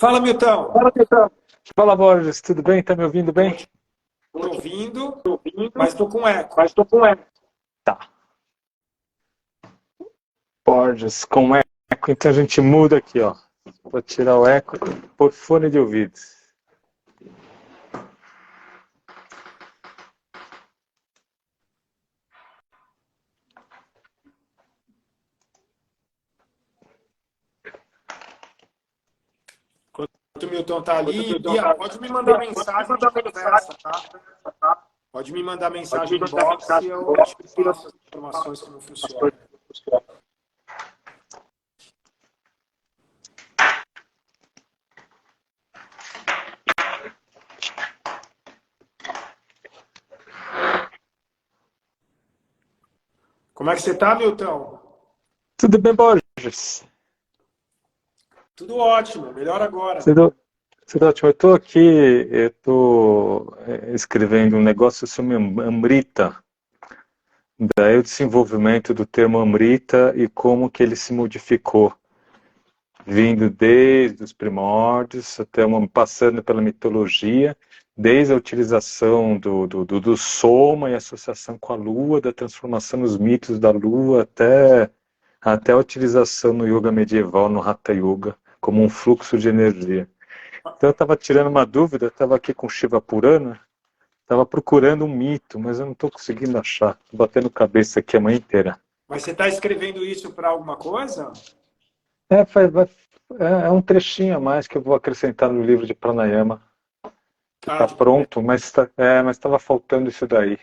Fala, Milton. Fala, Pedrão. Fala, Borges, tudo bem? Tá me ouvindo Estou bem? te ouvindo, Tô ouvindo, mas estou com eco. mas tô com eco. Tá. Borges, com eco, então a gente muda aqui, ó. Vou tirar o eco por fone de ouvido. Enquanto o Milton está Enquanto o ali, Pedrão Bia, tá pode me mandar ali, pode me mensagem, a mandar gente mensagem, conversa, tá? tá? Pode me mandar Pode me mensagem mandar inbox e mensagem, eu igual te se eu passo as informações como as funciona. coisas. Como é que você está, Milton? Tudo bem, Borges? Tudo ótimo, melhor agora. Tudo ótimo. Eu tô escrevendo um negócio sobre Amrita. Daí o desenvolvimento do termo Amrita e como que ele se modificou, vindo desde os primórdios, passando pela mitologia, desde a utilização do soma e associação com a lua, da transformação nos mitos da lua, até a utilização no yoga medieval, no Hatha Yoga, como um fluxo de energia. Então eu estava tirando uma dúvida, estava aqui com Shiva Purana, estava procurando um mito, mas eu não estou conseguindo achar. Tô batendo cabeça aqui a manhã inteira. Mas você está escrevendo isso para alguma coisa? É, é um trechinho a mais que eu vou acrescentar no livro de Pranayama. Ah, Está pronto, mas estava faltando isso daí.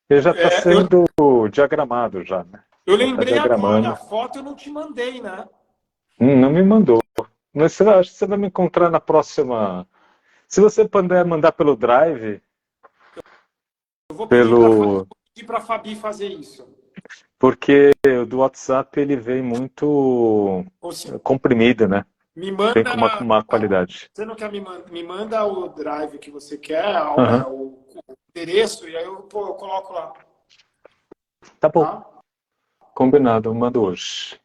Ele já está é, eu, sendo diagramado já, né? eu Já está lembrei agora, a diagramando. foto eu não te mandei, né? Não me mandou. Mas acho que você vai me encontrar na próxima. Se você puder mandar pelo Drive, Eu vou pedir para pelo a Fabi fazer isso. porque o do WhatsApp ele vem muito Ou se comprimido, né? me Vem com uma manda. má qualidade. Você não quer me manda o drive que você quer, Aham. o endereço, e aí eu coloco lá, Tá bom, tá? combinado, eu mando hoje.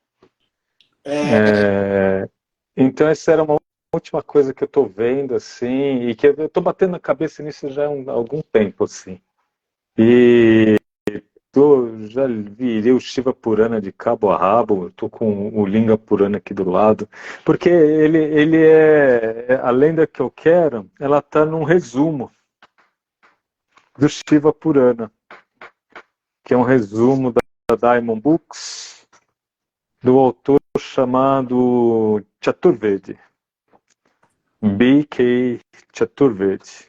É, É, Então essa era uma última coisa que eu estou vendo, assim, e que eu estou batendo a cabeça nisso já há algum tempo, assim. E já virei o Shiva Purana de cabo a rabo, estou com o Linga Purana aqui do lado, porque a lenda que eu quero, ela está num resumo do Shiva Purana, que é um resumo da Diamond Books, do autor chamado Chaturvedi, B.K. Chaturvedi.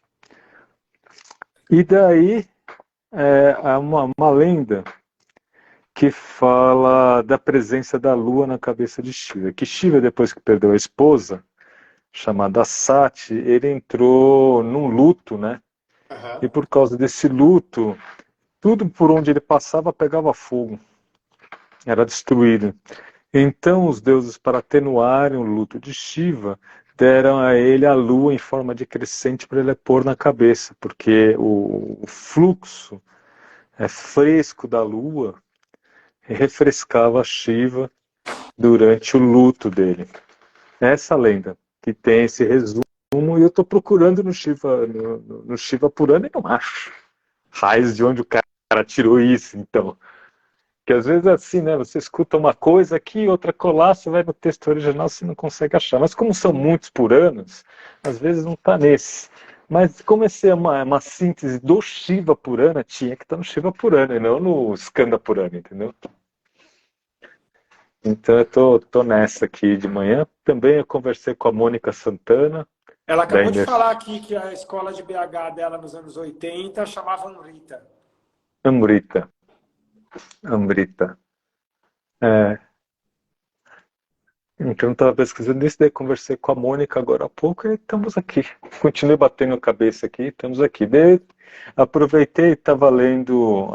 E daí há uma lenda que fala da presença da lua na cabeça de Shiva. Que Shiva, depois que perdeu a esposa, chamada Sati, ele entrou num luto, né? aham. E por causa desse luto, tudo por onde ele passava pegava fogo, era destruído. Então os deuses, para atenuarem o luto de Shiva, deram a ele a lua em forma de crescente para ele pôr na cabeça, porque o fluxo fresco da lua refrescava Shiva durante o luto dele. Essa lenda que tem esse resumo, e eu estou procurando no Shiva Purana e não acho. Raiz de onde o cara tirou isso, então. Que às vezes é assim, né? Você escuta uma coisa aqui, outra colar, você vai no texto original, você não consegue achar. Mas como são muitos Puranas, às vezes não está nesse. Mas como esse é uma síntese do Shiva Purana, tinha que estar no Shiva Purana e não no Skanda Purana, entendeu? Então eu tô nessa aqui de manhã. Também eu conversei com a Mônica Santana, Ela da acabou de Inner falar aqui que a escola de BH dela nos anos 80 chamava Rita. Amrita. Amrita. É, então estava pesquisando isso, daí conversei com a Mônica agora há pouco e estamos aqui. Continuei batendo a cabeça aqui, estamos aqui. Daí, aproveitei e estava lendo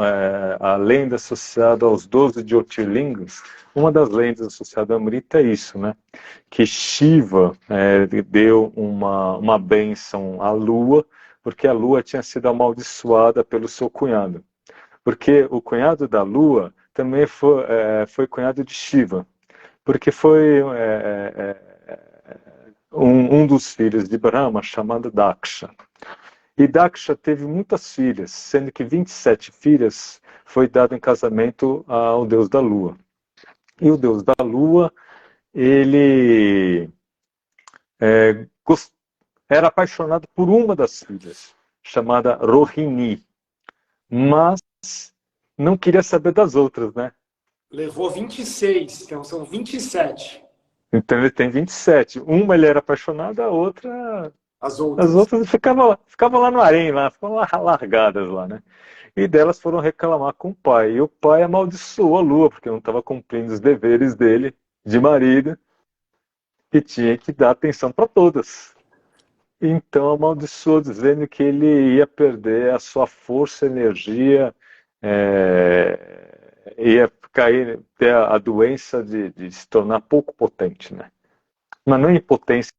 a lenda associada aos 12 Jyotirlingas. Uma das lendas associadas a Amrita é isso, né? Que Shiva deu uma bênção à Lua, porque a Lua tinha sido amaldiçoada pelo seu cunhado. Porque o cunhado da Lua também foi cunhado de Shiva. Porque um dos filhos de Brahma, chamado Daksha. E Daksha teve muitas filhas, sendo que 27 filhas foi dado em casamento ao deus da lua. E o deus da lua, ele era apaixonado por uma das filhas, chamada Rohini, mas não queria saber das outras, né? Levou 26, então são 27. Então ele tem 27. Uma ele era apaixonado, a outra... As As outras. outras ficavam lá no harém, lá, ficavam largadas lá, né? E delas foram reclamar com o pai. E o pai amaldiçoou a lua, porque não estava cumprindo os deveres dele, de marido, e tinha que dar atenção para todas. Então amaldiçoou, dizendo que ele ia perder a sua força, energia, ia ter a doença de se tornar pouco potente, né? Mas não impotência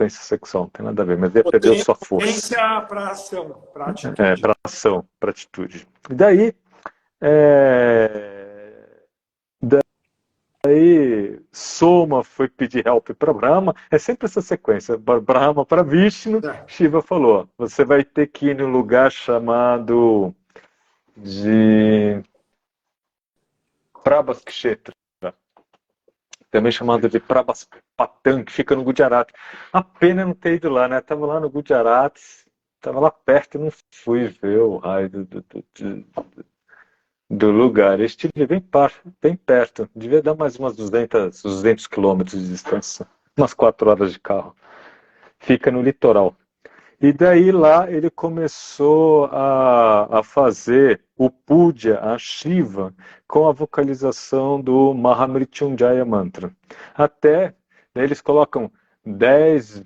sexual, não tem nada a ver, mas ia perder a sua força. Potência para ação, para atitude. Para ação, para atitude. E daí, Soma foi pedir help para Brahma, é sempre essa sequência, Brahma para Vishnu, Shiva falou, você vai ter que ir num lugar chamado de Prabhaskshetra, também chamado de Prabhaspatan, que fica no Gujarat. A pena não ter ido lá, né? Estava lá no Gujarat, estava lá perto e não fui ver o raio do lugar. Eu estive bem perto, devia dar mais umas 200 quilômetros de distância, umas 4 horas de carro. Fica no litoral. E daí lá ele começou a fazer o puja, a Shiva, com a vocalização do Mahamrityunjaya Mantra. Até eles colocam 10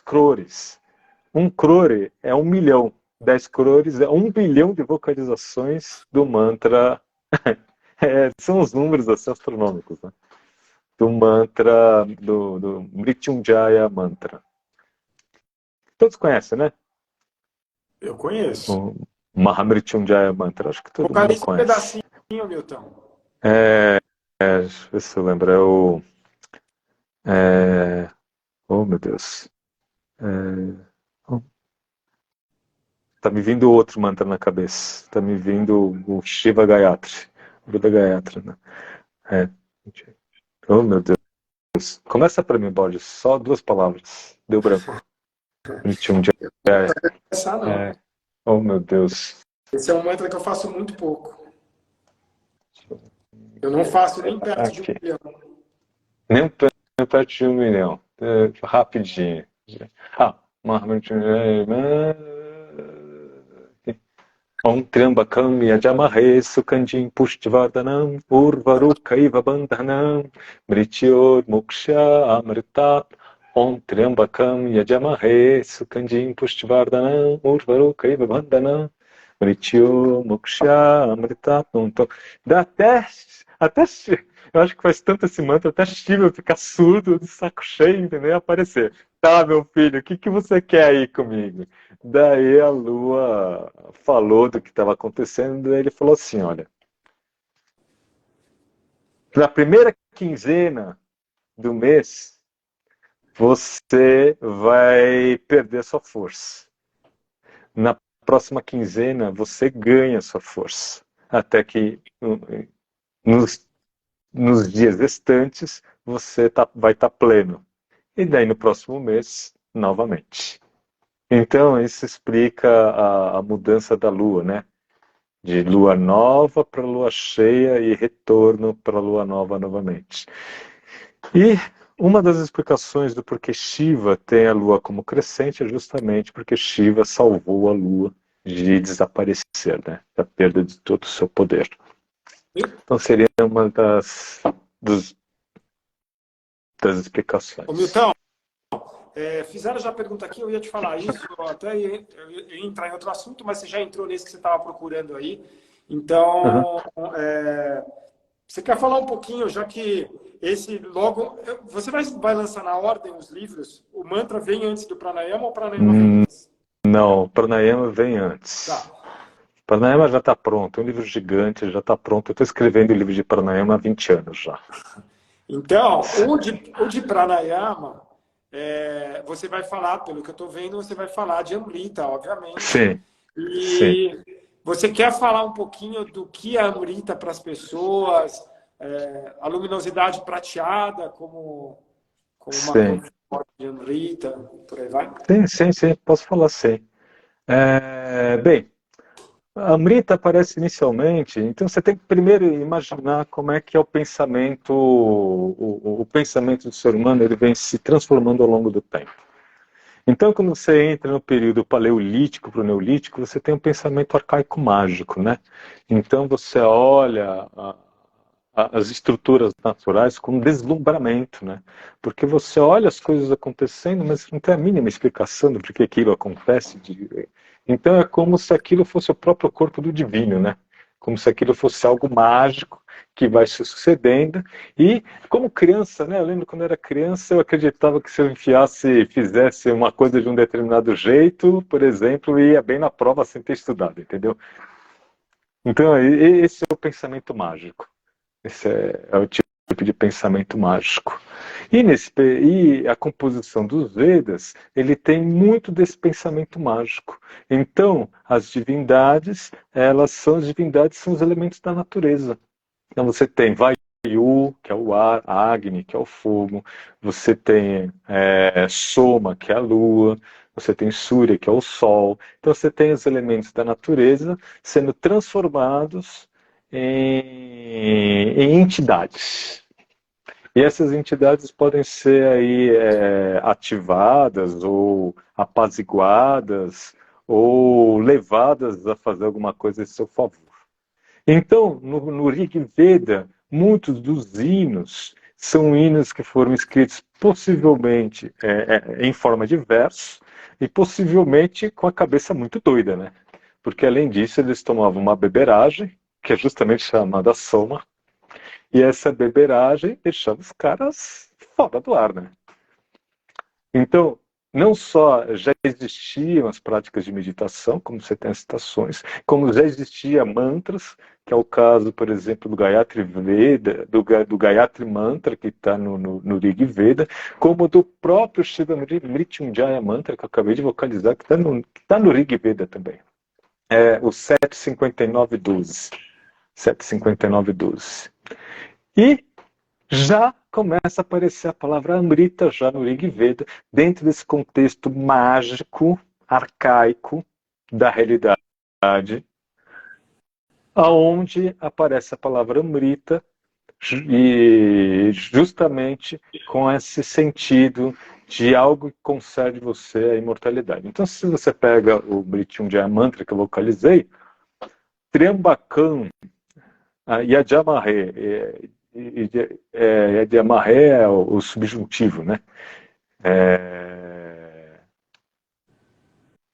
crores. 1 crore é 1 milhão. 10 crores é 1 bilhão de vocalizações do mantra. São os números assim, astronômicos, né? Do mantra, do Mrityunjaya Mantra. Todos conhecem, né? Eu conheço. O Mahamrityunjaya Mantra, acho que todo mundo conhece. Um pedacinho, Milton. Deixa eu ver se eu lembro. Oh, meu Deus. Tá me vindo outro mantra na cabeça. Tá me vindo o Shiva Gayatri. Buda Gayatri, né? Oh, meu Deus. Começa pra mim, Borges. Só 2 palavras. Deu branco. Essa não. Oh, meu Deus. Esse é um mantra que eu faço muito pouco. Eu não faço nem perto de 1 milhão. Nem perto de 1 milhão. Rapidinho. Om Triambakam Yajamahe Sukhanjim Pushtivardhanam Urvarukaiva Bandhanam Mrityor Moksha Amritat. Om Triambakam Yajamahe Sukhanjim Pushtivardhanam Urvarukaiva Bandhanam Mrityor Moksha Amritat. Então, dá até eu acho que faz tanto esse mantra, até Shiva ficar surdo, de saco cheio, entendeu? Aparecer. Tá, meu filho, o que você quer aí comigo? Daí a lua falou do que estava acontecendo, daí ele falou assim, olha, na primeira quinzena do mês, você vai perder sua força. Na próxima quinzena, você ganha sua força. Até que nos dias restantes, você vai estar pleno. E daí no próximo mês, novamente. Então, isso explica a mudança da lua, né? De lua nova para lua cheia e retorno para lua nova novamente. E uma das explicações do porquê Shiva tem a lua como crescente é justamente porque Shiva salvou a lua de desaparecer, né? Da perda de todo o seu poder. Então seria uma das explicações. Ô, Milton, fizeram já a pergunta aqui, eu ia te falar isso, eu até ia entrar em outro assunto, mas você já entrou nesse que você estava procurando aí. Então, você quer falar um pouquinho, já que esse logo... Você vai lançar na ordem os livros? O mantra vem antes do pranayama ou o pranayama vem antes? Não, o pranayama vem antes. Tá. O pranayama já está pronto, é um livro gigante, já está pronto. Eu estou escrevendo o livro de pranayama há 20 anos já. Então, o de pranayama, você vai falar, pelo que eu estou vendo, você vai falar de Amrita, obviamente. Sim, sim, E você quer falar um pouquinho do que é Amrita para as pessoas, a luminosidade prateada como uma sim. contraforma de Amrita, por aí vai? Sim, sim, sim, posso falar sim. Bem, a Amrita aparece inicialmente, então você tem que primeiro imaginar como é que é o pensamento, o pensamento do ser humano, ele vem se transformando ao longo do tempo. Então, quando você entra no período paleolítico para o neolítico, você tem um pensamento arcaico mágico, né? Então você olha as estruturas naturais com deslumbramento, né? Porque você olha as coisas acontecendo, mas não tem a mínima explicação do porquê aquilo acontece. Então é como se aquilo fosse o próprio corpo do divino, né? Como se aquilo fosse algo mágico que vai se sucedendo. E como criança, né? Eu lembro quando eu era criança, eu acreditava que se eu fizesse uma coisa de um determinado jeito, por exemplo, ia bem na prova sem ter estudado, entendeu? Então esse é o pensamento mágico. Esse é o tipo de pensamento mágico. E a composição dos Vedas, ele tem muito desse pensamento mágico. Então, as divindades, as divindades são os elementos da natureza. Então você tem Vayu, que é o ar, Agni, que é o fogo, você tem Soma, que é a lua, você tem Surya, que é o sol. Então você tem os elementos da natureza sendo transformados em entidades. E essas entidades podem ser aí ativadas ou apaziguadas ou levadas a fazer alguma coisa em seu favor. Então, no Rig Veda, muitos dos hinos são hinos que foram escritos possivelmente em forma de verso e possivelmente com a cabeça muito doida, né? Porque além disso eles tomavam uma beberagem, que é justamente chamada soma, e essa beberagem deixava os caras fora do ar, né? Então, não só já existiam as práticas de meditação, como você tem as citações, como já existia mantras, que é o caso, por exemplo, do Gayatri Veda, do Gayatri Mantra, que está no Rig Veda, como do próprio Shiva Mrityunjaya Mantra, que eu acabei de vocalizar, que está no Rig Veda também. O 75912. 75912. E já começa a aparecer a palavra Amrita já no Rig Veda, dentro desse contexto mágico, arcaico da realidade, aonde aparece a palavra Amrita e justamente com esse sentido de algo que concede você a imortalidade. Então, se você pega o Mrityunjaya Mantra que eu localizei, Triambakam, Yajamahe, Yajamahe é o subjuntivo, né?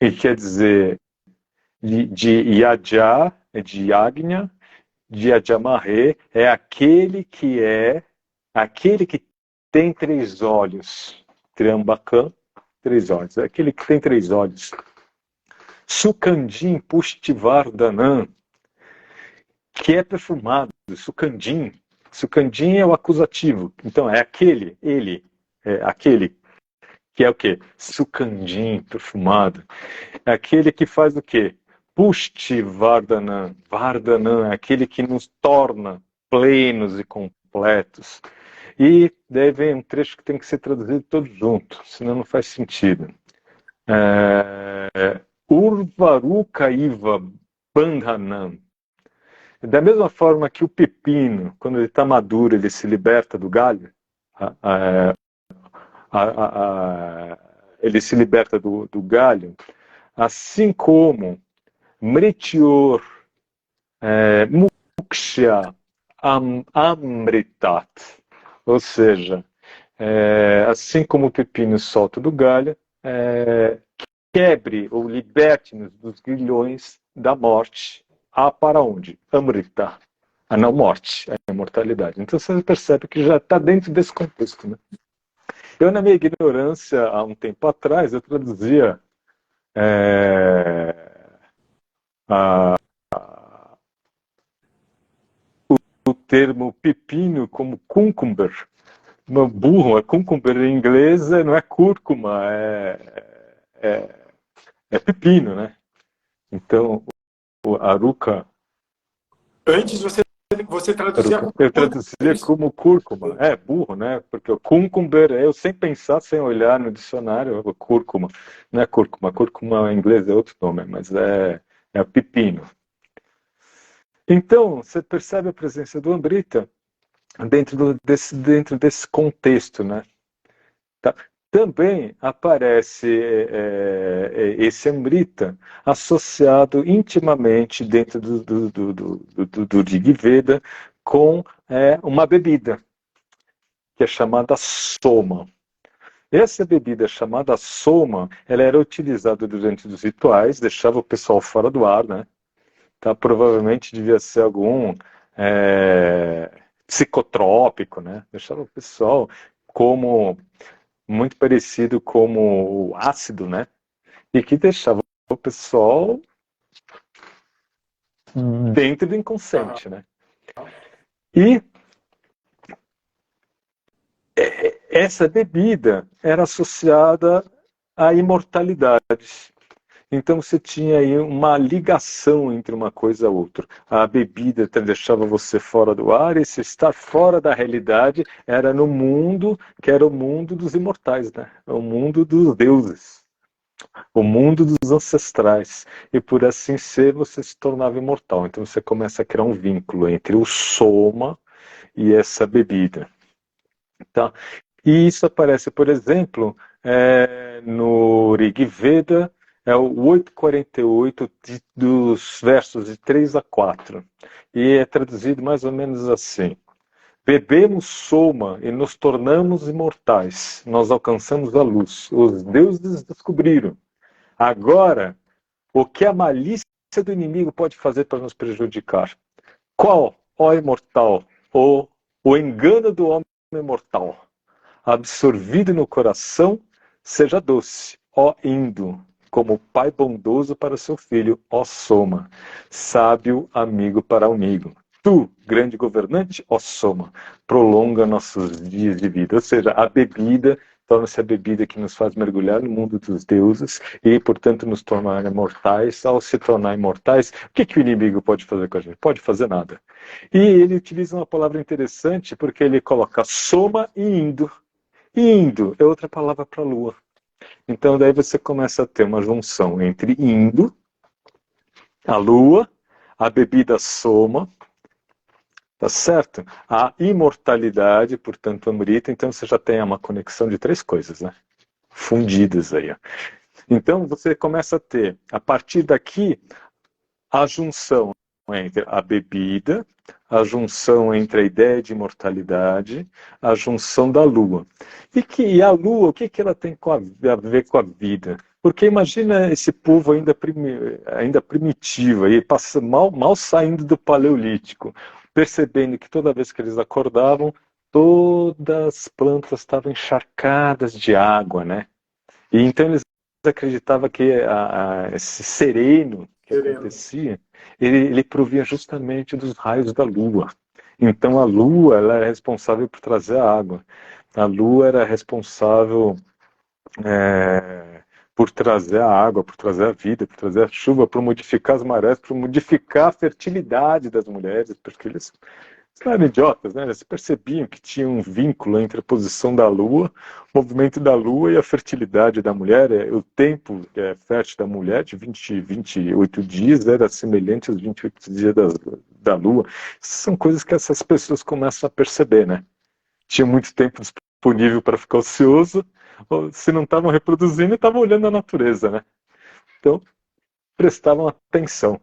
E quer dizer, de Yaja, é de Yagna, de Yajamahe, aquele que tem três olhos. Triambakam, três olhos. É aquele que tem três olhos. Sukandin Pushtivardhanam, que é perfumado. Sukandin. Sukandin é o acusativo. Então, é aquele, ele, aquele que é o quê? Sukandin, perfumado. É aquele que faz o quê? Pushti Vardhanan. Vardhanan é aquele que nos torna plenos e completos. E daí vem um trecho que tem que ser traduzido todo junto, senão não faz sentido. Urvaruka Iva Bandhanam. Da mesma forma que o pepino, quando ele está maduro, ele se liberta do galho, ele se liberta do galho, assim como Mrityor Muksha Amritat, ou seja, assim como o pepino solta do galho, quebre ou liberte-nos dos grilhões da morte. Para onde? Amrita. A não morte, a imortalidade. Então você percebe que já está dentro desse contexto, né? Eu, na minha ignorância, há um tempo atrás, eu traduzia a, o termo pepino como cucumber, burro, é cucumber em inglês, não é cúrcuma, é pepino, né? Então, o aruca, Antes você traduzia como eu cúrcuma, é traduzia isso? como cúrcuma. É burro, né? Porque o cucumber, eu sem pensar, sem olhar no dicionário, cúrcuma. Não é cúrcuma, cúrcuma em inglês é outro nome, mas é pepino. Então, você percebe a presença do Amrita dentro desse contexto, né? Tá? Também aparece esse Amrita associado intimamente dentro do Rig Veda com uma bebida, que é chamada soma. Essa bebida chamada soma, ela era utilizada durante os rituais, deixava o pessoal fora do ar, né? Tá? Provavelmente devia ser algum psicotrópico, né? Deixava o pessoal como muito parecido como o ácido, né? E que deixava o pessoal dentro do Aham. inconsciente, né? E essa bebida era associada à imortalidade. Então você tinha aí uma ligação entre uma coisa e outra. A bebida deixava você fora do ar, e se estar fora da realidade era no mundo que era o mundo dos imortais, né? O mundo dos deuses, o mundo dos ancestrais. E por assim ser, você se tornava imortal. Então você começa a criar um vínculo entre o soma e essa bebida. Tá? E isso aparece, por exemplo, no Rig Veda, é o 848 dos versos de 3 a 4. E é traduzido mais ou menos assim: bebemos soma e nos tornamos imortais. Nós alcançamos a luz. Os deuses descobriram. Agora, o que a malícia do inimigo pode fazer para nos prejudicar? Qual, ó imortal, o engano do homem mortal? Absorvido no coração, seja doce, ó indo, como pai bondoso para seu filho, ó soma, sábio amigo para amigo. Tu, grande governante, ó soma, prolonga nossos dias de vida. Ou seja, a bebida torna-se a bebida que nos faz mergulhar no mundo dos deuses e, portanto, nos tornar imortais. Ao se tornar imortais, o que o inimigo pode fazer com a gente? Pode fazer nada. E ele utiliza uma palavra interessante porque ele coloca soma e indo. Indo é outra palavra para lua. Então daí você começa a ter uma junção entre indo, a lua, a bebida soma, tá certo? A imortalidade, portanto, Amrita. Então você já tem uma conexão de três coisas, né? Fundidas aí. Ó. Então você começa a ter, a partir daqui, a junção entre a bebida, a junção entre a ideia de imortalidade, a junção da Lua. E a Lua, o que ela tem a ver com a vida? Porque imagina esse povo ainda primitivo, aí, mal saindo do Paleolítico, percebendo que toda vez que eles acordavam, todas as plantas estavam encharcadas de água, né? E então eles acreditavam que esse sereno que Sereno. acontecia, ele provia justamente dos raios da lua. Então a lua ela é responsável por trazer a água. A lua era responsável por trazer a água, por trazer a vida, por trazer a chuva, por modificar as marés, por modificar a fertilidade das mulheres, porque eles não eram idiotas, né? Eles percebiam que tinha um vínculo entre a posição da Lua, o movimento da Lua e a fertilidade da mulher. O tempo fértil da mulher, de 28 dias, era semelhante aos 28 dias da Lua. São coisas que essas pessoas começam a perceber, né? Tinha muito tempo disponível para ficar ocioso, ou se não estavam reproduzindo, estavam olhando a natureza, né? Então, prestavam atenção.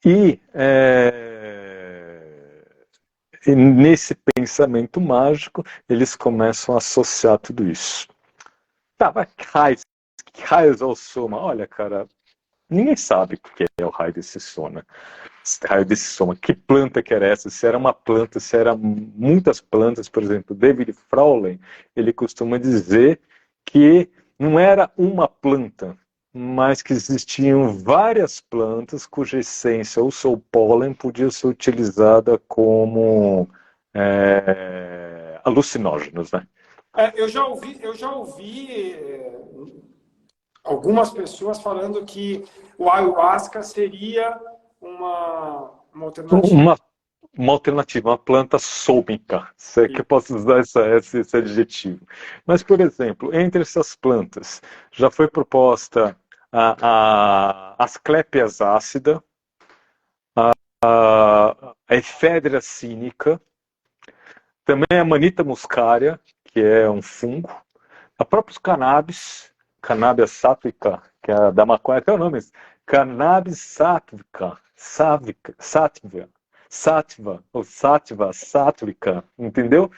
E E nesse pensamento mágico, eles começam a associar tudo isso. Tá, mas que raios é o soma? Olha, cara, ninguém sabe o que é o raio desse soma. Raio desse soma. Que planta que era essa? Se era uma planta, se eram muitas plantas, por exemplo, David Fraulein, ele costuma dizer que não era uma planta, mas que existiam várias plantas cuja essência ou seu pólen podia ser utilizada como alucinógenos, né? Eu já ouvi algumas pessoas falando que o ayahuasca seria uma alternativa. Uma alternativa, uma planta sômica, se é que eu posso usar esse adjetivo. Mas, por exemplo, entre essas plantas, já foi proposta a Asclepias ácida, a Ephedra cínica, também a Manita muscaria, que é um fungo, a própria cannabis sativa, que é a da maconha, até o nome, cannabis sátiva, entendeu?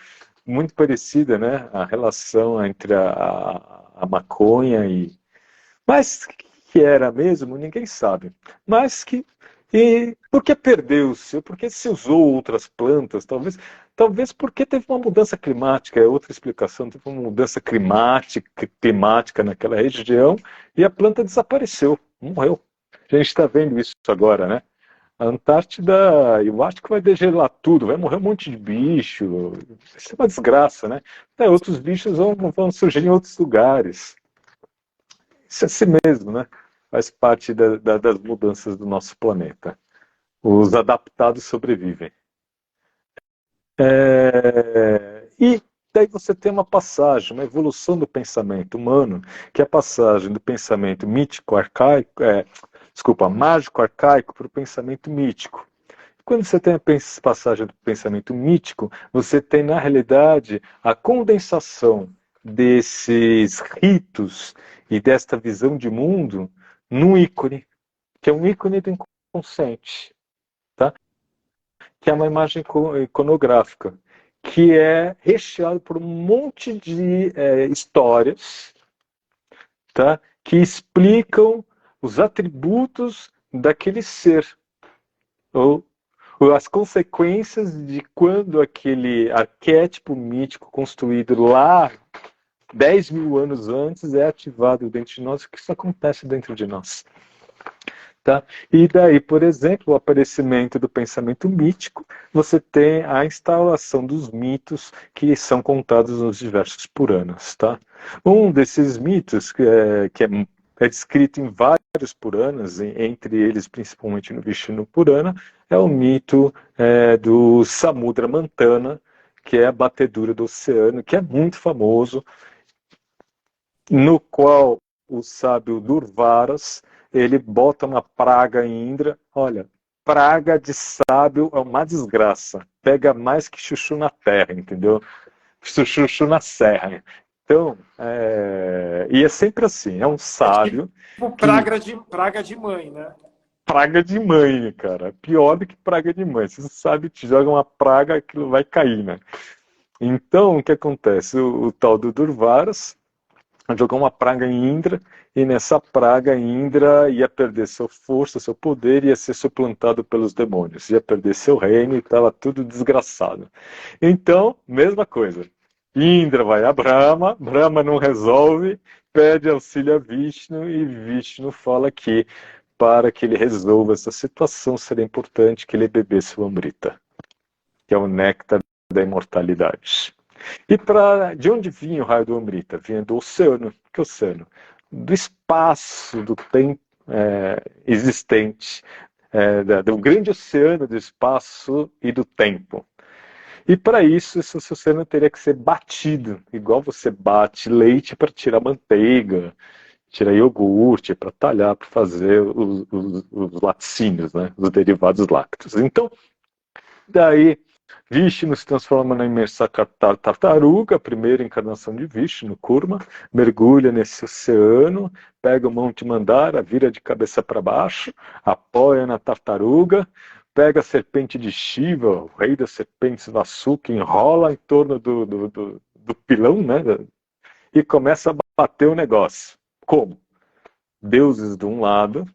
Muito parecida, né? A relação entre a maconha e... Mas que era mesmo, ninguém sabe. Mas que... E por que perdeu-se? Por que se usou outras plantas? Talvez porque teve uma mudança climática, é outra explicação, teve uma mudança climática naquela região e a planta desapareceu, morreu. A gente está vendo isso agora, né? A Antártida, eu acho que vai degelar tudo, vai morrer um monte de bicho, isso é uma desgraça, né? Outros bichos vão surgir em outros lugares. Isso é assim mesmo, né? Faz parte das mudanças do nosso planeta. Os adaptados sobrevivem. E daí você tem uma passagem, uma evolução do pensamento humano, que é a passagem do pensamento mítico arcaico, mágico arcaico para o pensamento mítico. Quando você tem a passagem do pensamento mítico, você tem, na realidade, a condensação desses ritos e desta visão de mundo num ícone, que é um ícone do inconsciente, tá? Que é uma imagem iconográfica, que é recheado por um monte de histórias, tá? Que explicam os atributos daquele ser, ou as consequências de quando aquele arquétipo mítico construído lá 10 mil anos antes é ativado dentro de nós, o que isso acontece dentro de nós. Tá? E daí, por exemplo, o aparecimento do pensamento mítico, você tem a instalação dos mitos que são contados nos diversos Puranas. Tá? Um desses mitos, é descrito em vários Puranas, entre eles principalmente no Vishnu Purana, é o mito do Samudra Mantana, que é a batedura do oceano, que é muito famoso, no qual o sábio Durvaras ele bota uma praga em Indra. Olha, praga de sábio é uma desgraça. Pega mais que chuchu na terra, entendeu? Chuchu na serra. Então, e é sempre assim, é um sábio. Tipo que praga de mãe, né? Praga de mãe, cara. Pior do que praga de mãe. Você sabe, te joga uma praga, aquilo vai cair, né? Então, o que acontece? O tal do Durvaras jogou uma praga em Indra, e nessa praga Indra ia perder sua força, seu poder, ia ser suplantado pelos demônios, ia perder seu reino e estava tudo desgraçado. Então, mesma coisa. Indra vai a Brahma, Brahma não resolve, pede auxílio a Vishnu, e Vishnu fala que para que ele resolva essa situação seria importante que ele bebesse o Amrita, que é o néctar da imortalidade. E de onde vinha o raio do Amrita? Vinha do oceano. Que oceano? Do espaço, do tempo existente, do grande oceano do espaço e do tempo. E para isso, esse oceano teria que ser batido, igual você bate leite para tirar manteiga, tirar iogurte, para talhar, para fazer os laticínios, né? Os derivados lácteos. Então, daí Vishnu se transforma na imensa tartaruga, a primeira encarnação de Vishnu, Kurma, mergulha nesse oceano, pega o Monte Mandara, vira de cabeça para baixo, apoia na tartaruga, pega a serpente de Shiva, o rei das serpentes Vasuki, enrola em torno do pilão, né, e começa a bater o negócio. Como? Deuses de um lado,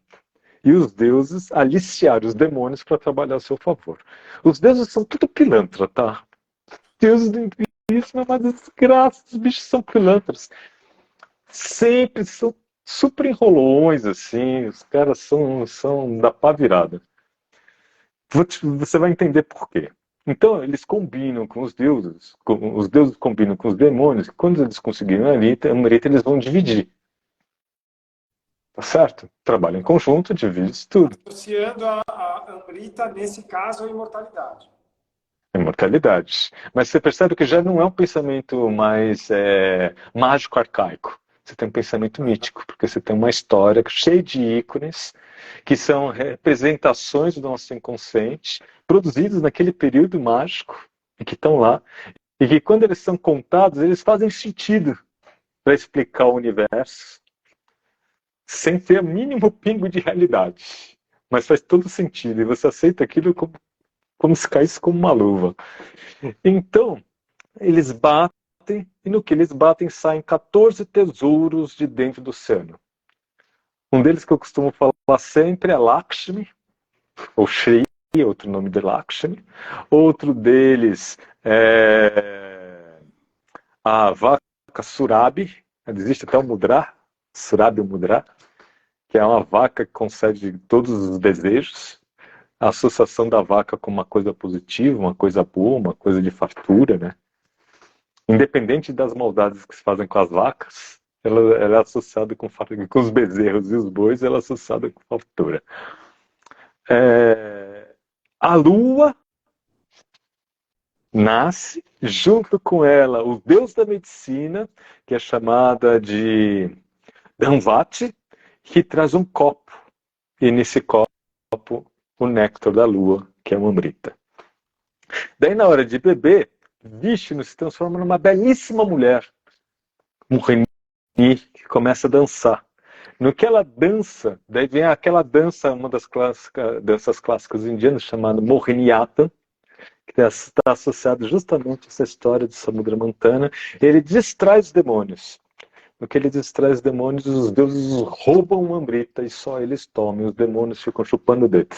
e os deuses aliciaram os demônios para trabalhar a seu favor. Os deuses são tudo pilantra, tá? Deuses do hinduísmo é uma desgraça, os bichos são pilantras. Sempre são super enrolões, assim, os caras são da pá virada. Você vai entender por quê. Então, eles combinam com os deuses combinam com os demônios, quando eles conseguirem a Amrita, eles vão dividir. Tá certo? Trabalham em conjunto, divide isso tudo. Associando a Amrita, nesse caso, à imortalidade. Imortalidade. Mas você percebe que já não é um pensamento mais mágico arcaico. Você tem um pensamento mítico, porque você tem uma história cheia de ícones, que são representações do nosso inconsciente, produzidos naquele período mágico, e que estão lá, e que quando eles são contados, eles fazem sentido para explicar o universo, sem ter o mínimo pingo de realidade. Mas faz todo sentido, e você aceita aquilo como se caísse como uma luva. Então, eles batem, e no que eles batem saem 14 tesouros de dentro do oceano. Um deles que eu costumo falar sempre é Lakshmi, ou Shri, outro nome de Lakshmi. Outro deles é a vaca Surabi, existe até o Mudra, Surabi Mudra, que é uma vaca que concede todos os desejos. A associação da vaca com uma coisa positiva, uma coisa boa, uma coisa de fartura, né? Independente das maldades que se fazem com as vacas, ela é associada com os bezerros e os bois, ela é associada com fartura. A lua nasce, junto com ela o deus da medicina, que é chamada de Dhanvati, que traz um copo, e nesse copo o néctar da lua, que é uma Amrita. Daí, na hora de beber, Vishnu se transforma numa belíssima mulher, Mohini, que começa a dançar. No que ela dança, daí vem aquela dança, uma das danças clássicas indianas, chamada Mohiniyattam, que está associado justamente a essa história de Samudra Mantana. Ele distrai os demônios. No que ele distrai os demônios, os deuses roubam uma Amrita e só eles tomam. Os demônios ficam chupando o dedo.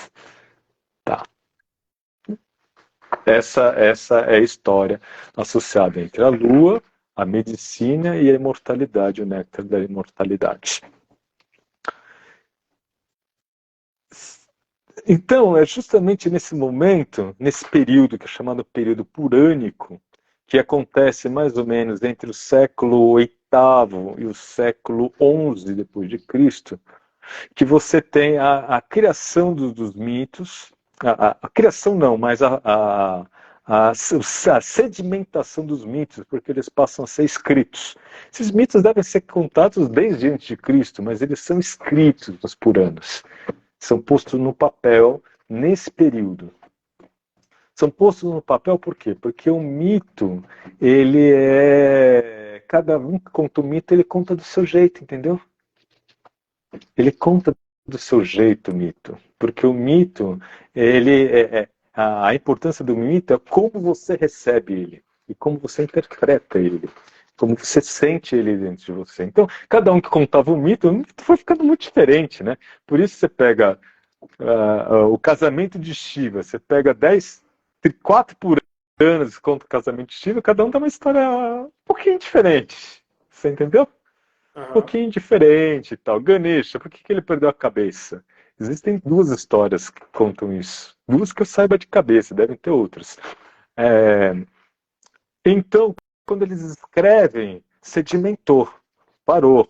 Tá. Essa é a história associada entre a lua, a medicina e a imortalidade, o néctar da imortalidade. Então, é justamente nesse momento, nesse período que é chamado período purânico, que acontece mais ou menos entre o século VIII e o século XI depois de Cristo, que você tem a criação dos mitos, a criação não, mas a sedimentação dos mitos, porque eles passam a ser escritos. Esses mitos devem ser contados desde antes de Cristo, mas eles são escritos nos Puranas. São postos no papel nesse período. São postos no papel por quê? Porque o mito, ele é... Cada um que conta o mito, ele conta do seu jeito, entendeu? Ele conta do seu jeito o mito. Porque o mito, a importância do mito é como você recebe ele. E como você interpreta ele. Como você sente ele dentro de você. Então, cada um que contava o mito foi ficando muito diferente, né? Por isso você pega o casamento de Shiva, você pega 4 Puranas, conta o casamento de Shiva, cada um dá uma história um pouquinho diferente. Você entendeu? Um pouquinho diferente e tal. Ganesha, por que ele perdeu a cabeça? Existem 2 histórias que contam isso. 2 que eu saiba de cabeça, devem ter outras. Então, quando eles escrevem, sedimentou, parou.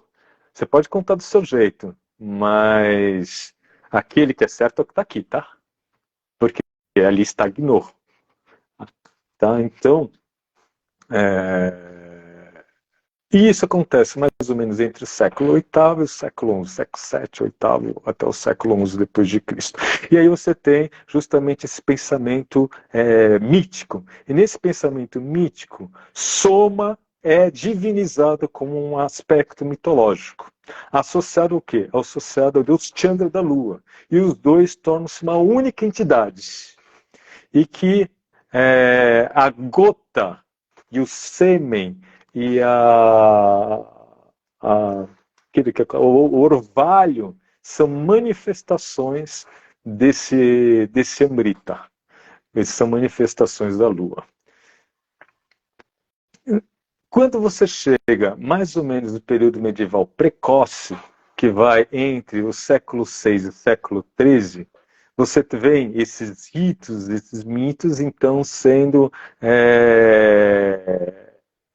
Você pode contar do seu jeito, mas aquele que é certo é o que está aqui, tá? Porque ali estagnou. Tá? Então, e isso acontece mais ou menos entre o século VIII e o século XI, século VII, VIII, até o século XI depois de Cristo. E aí você tem justamente esse pensamento mítico. E nesse pensamento mítico, Soma é divinizado como um aspecto mitológico. Associado ao quê? Associado ao deus Chandra da Lua. E os dois tornam-se uma única entidade. E que a gota e o sêmen e o orvalho são manifestações desse Amrita. Essas são manifestações da Lua. Quando você chega mais ou menos no período medieval precoce, que vai entre o século VI e o século XIII, você vê esses ritos, esses mitos, então, sendo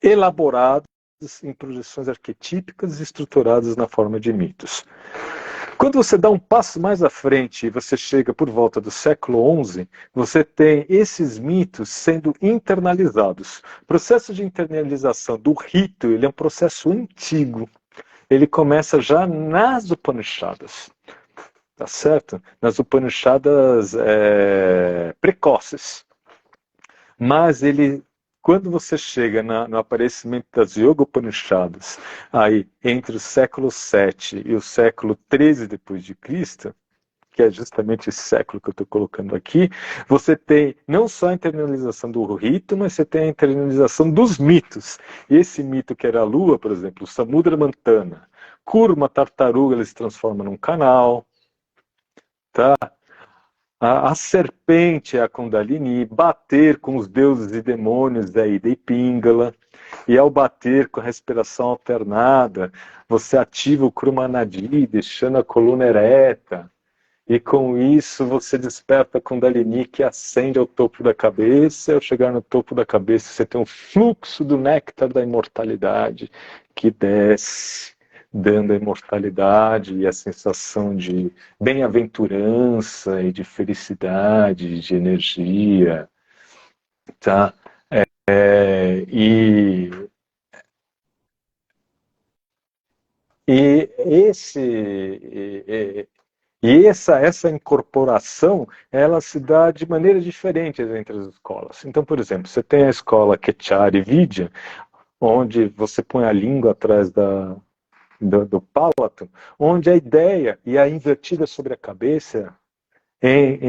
elaborados em projeções arquetípicas e estruturadas na forma de mitos. Quando você dá um passo mais à frente e você chega por volta do século XI, você tem esses mitos sendo internalizados. O processo de internalização do rito, ele é um processo antigo. Ele começa já nas Upanishadas, tá certo? Nas Upanishadas precoces. Mas ele, quando você chega no aparecimento das Yoga Upanishadas, aí entre o século VII e o século XIII depois de Cristo, que é justamente esse século que eu estou colocando aqui, você tem não só a internalização do rito, mas você tem a internalização dos mitos. Esse mito que era a lua, por exemplo, o Samudra Mantana, Kurma, tartaruga, ele se transforma num canal, tá? A serpente é a Kundalini, bater com os deuses e demônios é a Ida e Pingala, e ao bater com a respiração alternada, você ativa o Kruma Nadi, deixando a coluna ereta, e com isso você desperta a Kundalini que ascende ao topo da cabeça, e ao chegar no topo da cabeça você tem um fluxo do néctar da imortalidade que desce, dando a imortalidade e a sensação de bem-aventurança e de felicidade, de energia, tá? É, e essa incorporação, ela se dá de maneira diferente entre as escolas. Então, por exemplo, você tem a escola Kechari Vidya, onde você põe a língua atrás do palato, onde a ideia e a invertida sobre a cabeça,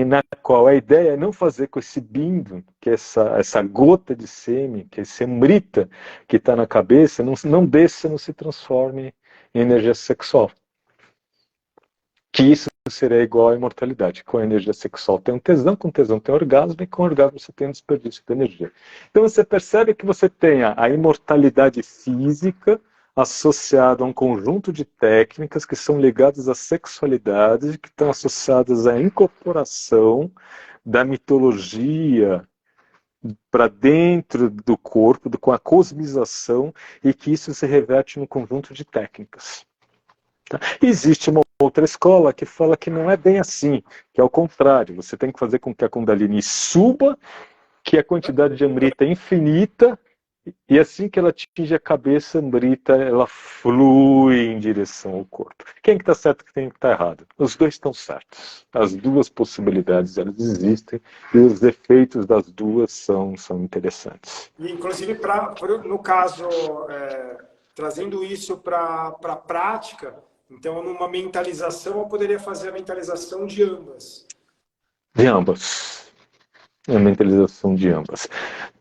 na qual a ideia é não fazer com esse bindo, que é essa gota de sêmen, que é esse amrita que está na cabeça, não desça, não se transforme em energia sexual. Que isso seria igual à imortalidade. Com a energia sexual tem um tesão, com tesão tem orgasmo, e com orgasmo você tem um desperdício de energia. Então você percebe que você tem a imortalidade física associada a um conjunto de técnicas que são ligadas à sexualidade, que estão associadas à incorporação da mitologia para dentro do corpo, com a cosmização, e que isso se reverte num conjunto de técnicas. Tá? Existe uma outra escola que fala que não é bem assim, que é o contrário. Você tem que fazer com que a Kundalini suba, que a quantidade de Amrita é infinita, e assim que ela atinge a cabeça, a Amrita, ela flui em direção ao corpo. Quem que está certo e quem que está errado? Os dois estão certos. As duas possibilidades, elas existem, e os efeitos das duas são interessantes. E, inclusive, no caso, trazendo isso para a prática, então, numa mentalização, eu poderia fazer a mentalização de ambas. De ambas. A mentalização de ambas.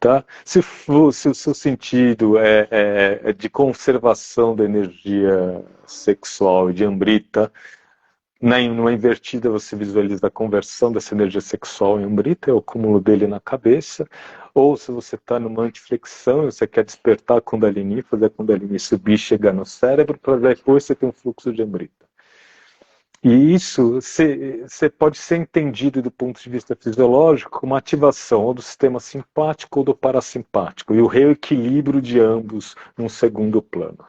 Tá? Se o seu sentido é de conservação da energia sexual e de Amrita, numa invertida você visualiza a conversão dessa energia sexual em Amrita, é o cúmulo dele na cabeça. Ou se você está numa antiflexão e você quer despertar a Kundalini, fazer a Kundalini subir e chegar no cérebro, para depois você ter um fluxo de Amrita. E isso você pode ser entendido do ponto de vista fisiológico como ativação ou do sistema simpático ou do parasimpático, e o reequilíbrio de ambos num segundo plano.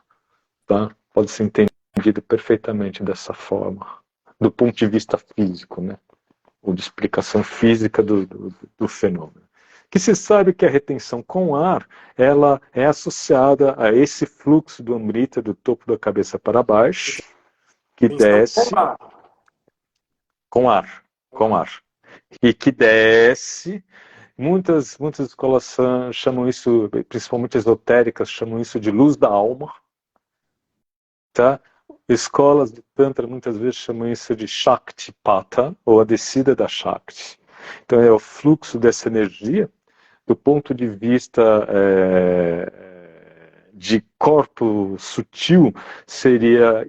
Tá? Pode ser entendido perfeitamente dessa forma, do ponto de vista físico, né? Ou de explicação física do fenômeno. Que se sabe que a retenção com ar, ela é associada a esse fluxo do Amrita do topo da cabeça para baixo, que desce com ar, e que desce. Muitas escolas chamam isso, principalmente esotéricas, chamam isso de luz da alma, tá? Escolas de Tantra muitas vezes chamam isso de Shaktipata, ou a descida da Shakti. Então é o fluxo dessa energia do ponto de vista de corpo sutil, seria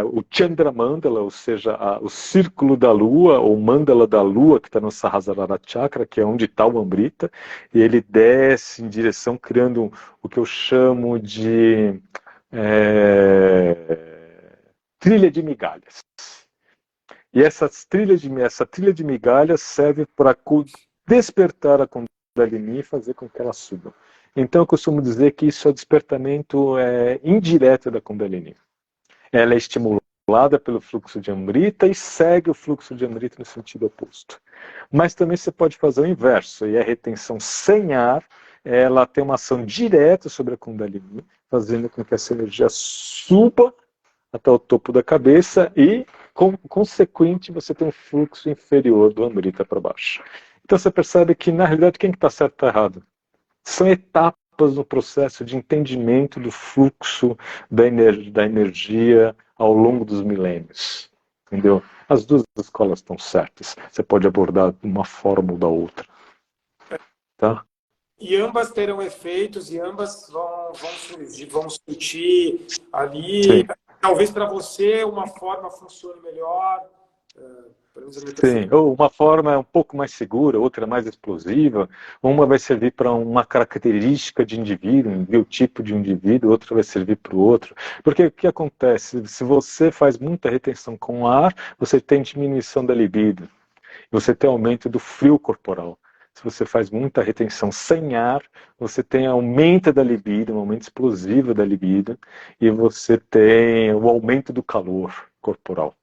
o Chandramandala, ou seja, o círculo da lua, ou mandala da lua, que está no Sahasrara Chakra, que é onde está o Amrita, e ele desce em direção, criando o que eu chamo de trilha de migalhas. E essa trilha de migalhas serve para despertar a Kundalini e fazer com que ela suba. Então eu costumo dizer que isso é o despertamento indireto da Kundalini. Ela é estimulada pelo fluxo de Amrita e segue o fluxo de Amrita no sentido oposto. Mas também você pode fazer o inverso, e a retenção sem ar, ela tem uma ação direta sobre a Kundalini, fazendo com que essa energia suba até o topo da cabeça e, consequente, você tem um fluxo inferior do Amrita para baixo. Então você percebe que, na realidade, quem está certo e está errado? São etapas no processo de entendimento do fluxo da energia ao longo dos milênios. Entendeu? As duas escolas estão certas. Você pode abordar de uma forma ou da outra. Tá? E ambas terão efeitos, e ambas vão surtir ali. Sim. Talvez para você uma forma funcione melhor. Sim, ou uma forma é um pouco mais segura, outra mais explosiva. Uma vai servir para uma característica de indivíduo, um biotipo de um indivíduo, outra vai servir para o outro. Porque o que acontece? Se você faz muita retenção com ar, você tem diminuição da libido, você tem aumento do frio corporal. Se você faz muita retenção sem ar, você tem aumento da libido, um aumento explosivo da libido, e você tem o aumento do calor corporal.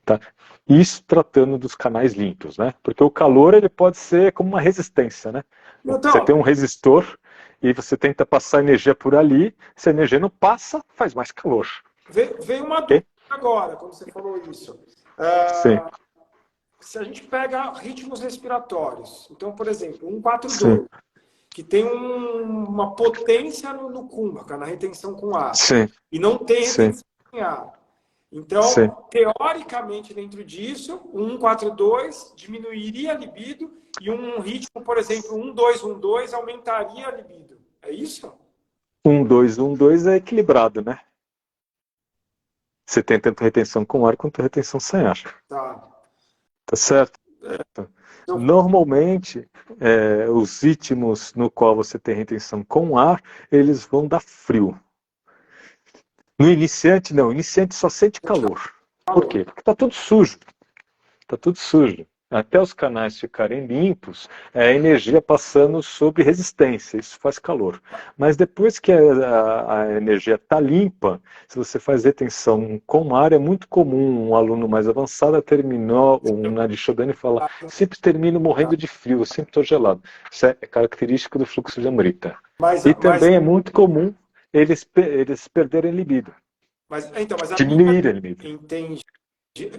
Tá? Isso tratando dos canais limpos, né? Porque o calor ele pode ser como uma resistência, né? Então, você tem um resistor e você tenta passar energia por ali, se a energia não passa, faz mais calor. Veio uma dúvida agora, quando você falou isso. Sim. Se a gente pega ritmos respiratórios, então, por exemplo, 142, que tem uma potência no Kumbhaka, na retenção com ar, e não tem retenção em ar. Então, teoricamente, dentro disso, o 142 diminuiria a libido e um ritmo, por exemplo, 1212 aumentaria a libido. É isso? 1212 é equilibrado, né? Você tem tanto retenção com ar quanto retenção sem ar. Tá certo? Normalmente, os ritmos no qual você tem retenção com ar, eles vão dar frio. No iniciante, não. O iniciante só sente calor. Por quê? Porque está tudo sujo. Está tudo sujo. Até os canais ficarem limpos, é a energia passando sobre resistência. Isso faz calor. Mas depois que a energia está limpa, se você faz retenção com ar, é muito comum um aluno mais avançado terminou, um Nadishodani fala, sempre termino morrendo de frio, sempre estou gelado. Isso é característico do fluxo de Amrita. E também é muito comum eles perderem libido. Diminuir a libido. Entendi.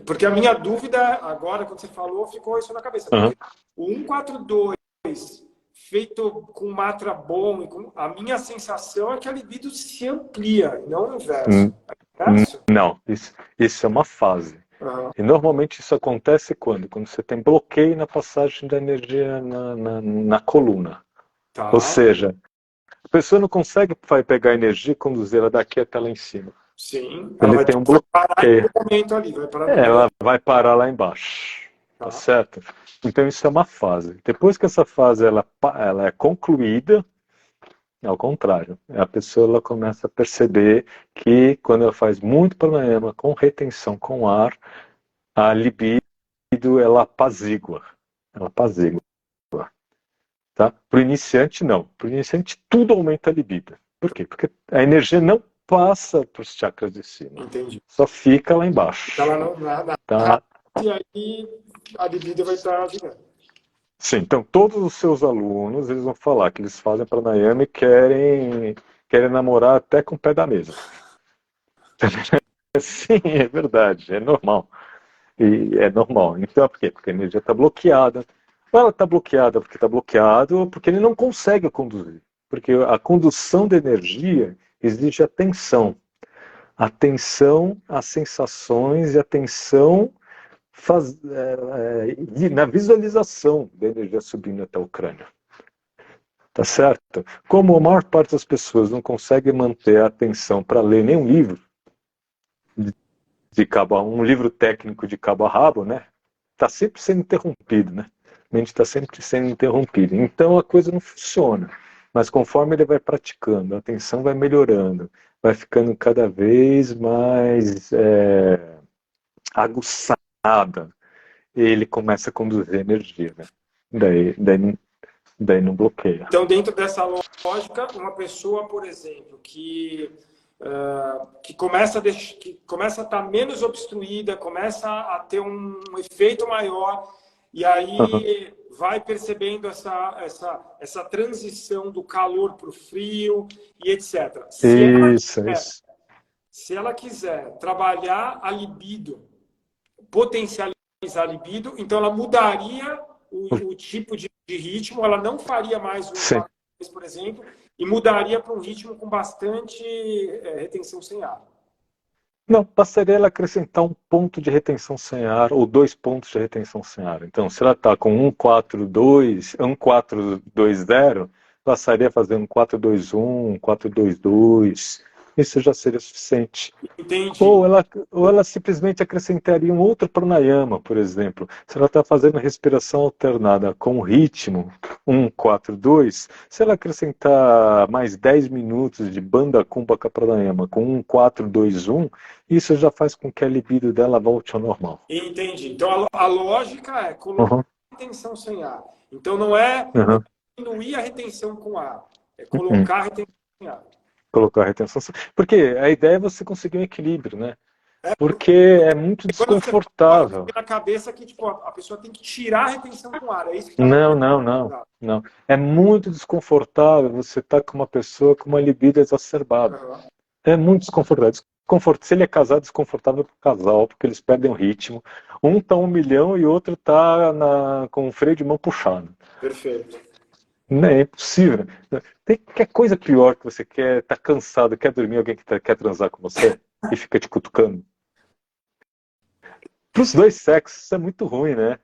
Porque a minha dúvida agora, quando você falou, ficou isso na cabeça. O 142 feito com matra bom, a minha sensação é que a libido se amplia, não o inverso. Não, isso é uma fase. E normalmente isso acontece quando? Quando você tem bloqueio na passagem da energia na coluna. Ou seja, a pessoa não consegue pegar energia e conduzir ela daqui até lá em cima. Sim, ele tem um bloqueio. Ela vai parar lá embaixo. Tá certo? Então isso é uma fase. Depois que essa fase ela é concluída, ao contrário, a pessoa ela começa a perceber que quando ela faz muito pranayama com retenção com ar, a libido ela apazigua. Tá? Para o iniciante, não. Para o iniciante, tudo aumenta a libido. Por quê? Porque a energia não passa para os chakras de cima. Entendi. Só fica lá embaixo. Tá? E aí a libido vai estar gigante. Sim, então todos os seus alunos eles vão falar que eles fazem pranayama e querem namorar até com o pé da mesa. Sim, é verdade, é normal. E é normal. Então, por quê? Porque a energia está bloqueada. Ou ela está bloqueada porque está bloqueado, ou porque ele não consegue conduzir. Porque a condução da energia exige atenção. Atenção às sensações e atenção na visualização da energia subindo até o crânio. Tá certo? Como a maior parte das pessoas não consegue manter a atenção para ler nenhum livro, um livro técnico de cabo a rabo, né? Está sempre sendo interrompido, né? A mente está sempre sendo interrompida. Então a coisa não funciona. Mas conforme ele vai praticando, a atenção vai melhorando, vai ficando cada vez mais aguçada nada, ele começa a conduzir energia, né? Daí não bloqueia. Então, dentro dessa lógica, uma pessoa, por exemplo, que começa a estar menos obstruída, começa a ter um efeito maior, e aí vai percebendo essa transição do calor para o frio e etc. Se ela quiser trabalhar a libido, potencializar a libido, então ela mudaria o tipo de ritmo, ela não faria mais um 4-2, por exemplo, e mudaria para um ritmo com bastante retenção sem ar. Não, bastaria ela acrescentar um ponto de retenção sem ar ou 2 pontos de retenção sem ar. Então, se ela está com 1-4-2, 1-4-2-0, bastaria fazer um 4-2-1, 4-2-2. Isso já seria suficiente. Entendi. Ou ela simplesmente acrescentaria um outro pranayama, por exemplo. Se ela está fazendo respiração alternada com ritmo 1-4-2, se ela acrescentar mais 10 minutos de Bandha Kumbhaka Pranayama com 1-4-2-1, isso já faz com que a libido dela volte ao normal. Entendi. Então a lógica é colocar retenção sem ar. Então não é diminuir a retenção com ar, é colocar a retenção sem ar. Colocar a retenção. Porque a ideia é você conseguir um equilíbrio, né? Porque é muito desconfortável. Na cabeça que tipo, a pessoa tem que tirar a retenção com ar. É isso que não. É muito desconfortável você estar com uma pessoa com uma libido exacerbada. É muito desconfortável. Se ele é casado, desconfortável para o casal, porque eles perdem o ritmo. Um tá 1 milhão e outro tá com o freio de mão puxado. Perfeito. Não é impossível. Tem que coisa pior que você tá cansado, quer dormir, alguém que quer transar com você e fica te cutucando. Para os dois sexos, isso é muito ruim, né?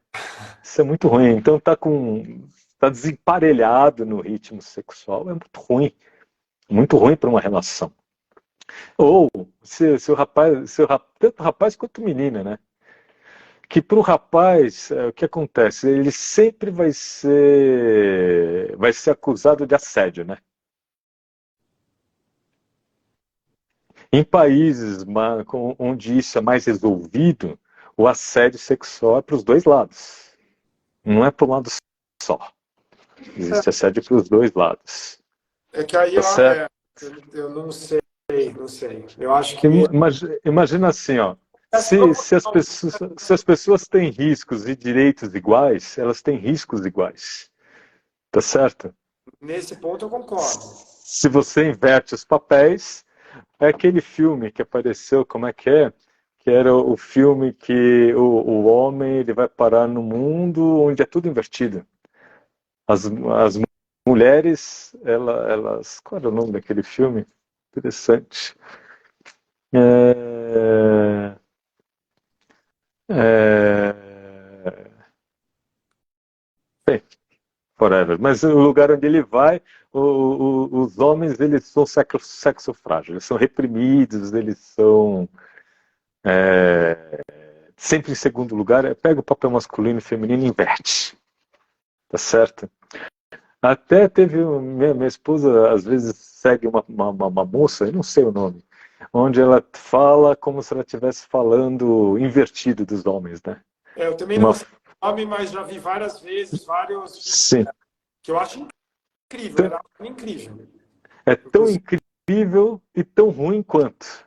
Isso é muito ruim. Então tá desemparelhado no ritmo sexual, é muito ruim. Muito ruim para uma relação. Ou se o rapaz, tanto rapaz quanto menina, né? Que para o rapaz, o que acontece? Ele sempre vai ser acusado de assédio, né? Em países onde isso é mais resolvido, o assédio sexual é para os dois lados. Não é para um lado só. Existe assédio para os dois lados. É que aí eu não sei. Eu acho que... Imagina assim, ó. Se as pessoas têm riscos e direitos iguais, elas têm riscos iguais. Tá certo? Nesse ponto eu concordo. Se você inverte os papéis, é aquele filme que apareceu, como é? Que era o filme que o homem ele vai parar no mundo onde é tudo invertido. As mulheres, elas... Qual era o nome daquele filme? Interessante. Bem, forever. Mas o lugar onde ele vai, os homens, eles são sexo frágil, eles são reprimidos, eles são sempre em segundo lugar. Pega o papel masculino e feminino e inverte. Tá certo? Até teve minha esposa, às vezes, segue uma moça, eu não sei o nome, onde ela fala como se ela estivesse falando invertido dos homens, né? Eu também não sei o nome, mas já vi várias vezes, Sim. Que eu acho incrível, era incrível. É tão incrível e tão ruim quanto.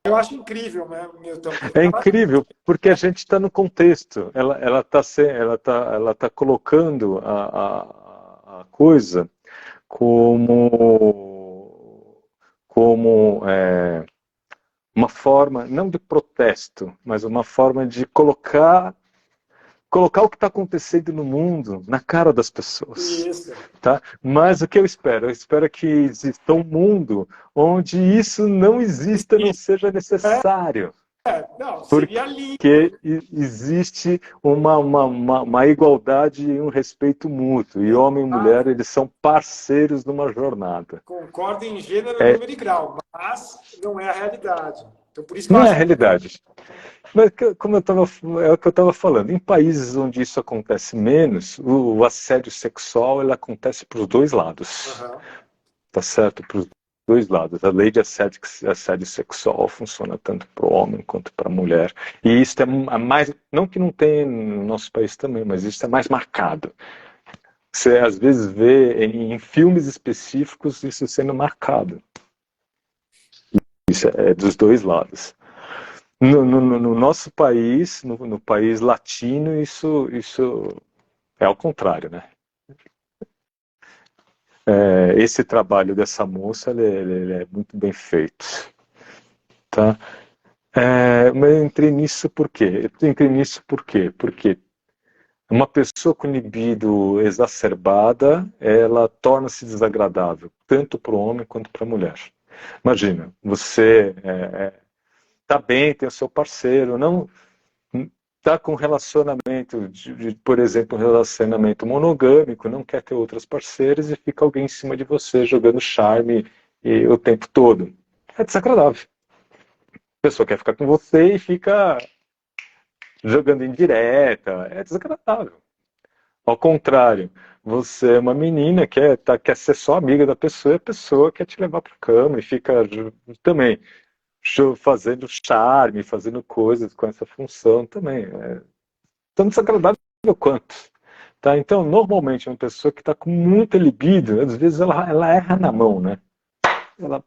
Eu acho incrível, né, Milton? É incrível, porque a gente está no contexto. Ela tá colocando a coisa como uma forma, não de protesto, mas uma forma de colocar o que está acontecendo no mundo na cara das pessoas. Isso. Tá? Mas o que eu espero? Eu espero que exista um mundo onde isso não exista, não seja necessário. Não, seria lindo. Porque existe uma igualdade e um respeito mútuo. E homem e mulher, eles são parceiros numa jornada. Concordo em gênero, número e grau, mas não é a realidade. Então, por isso que não é a realidade. Mas, como é o que eu estava falando, em países onde isso acontece menos, o assédio sexual ele acontece para os dois lados. Tá certo? Para os dois lados. A lei de assédio sexual funciona tanto para o homem quanto para a mulher. E isso é mais, não que não tenha no nosso país também, mas isso é mais marcado. Você às vezes vê em filmes específicos isso sendo marcado. Isso é dos dois lados. No nosso país, no país latino, isso é ao contrário, né? Esse trabalho dessa moça, ele é muito bem feito, tá? Mas eu entrei nisso por quê? Eu entrei nisso por quê? Porque uma pessoa com libido exacerbada, ela torna-se desagradável, tanto para o homem quanto para a mulher. Imagina, você tá bem, tem o seu parceiro, não tá com um relacionamento, por exemplo, um relacionamento monogâmico, não quer ter outras parceiras e fica alguém em cima de você jogando charme o tempo todo. É desagradável. A pessoa quer ficar com você e fica jogando indireta. É desagradável. Ao contrário, você é uma menina, quer ser só amiga da pessoa e a pessoa quer te levar para a cama e fica também fazendo charme, fazendo coisas com essa função também. Tão desagradável quanto. Tá? Então, normalmente, uma pessoa que está com muita libido, às vezes ela erra na mão, né? Ela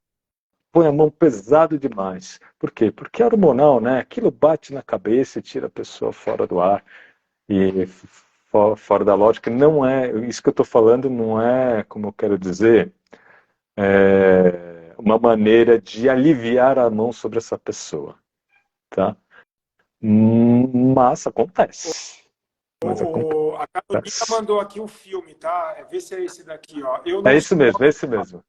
põe a mão pesado demais. Por quê? Porque é hormonal, né? Aquilo bate na cabeça e tira a pessoa fora do ar. E fora da lógica. Não é, isso que eu estou falando não é, como eu quero dizer, uma maneira de aliviar a mão sobre essa pessoa. Tá? Mas acontece. Mas A Carolina acontece. mandou aqui um filme, tá? Vê se é esse daqui, ó. Eu É não esse sou mesmo, é homem. esse mesmo.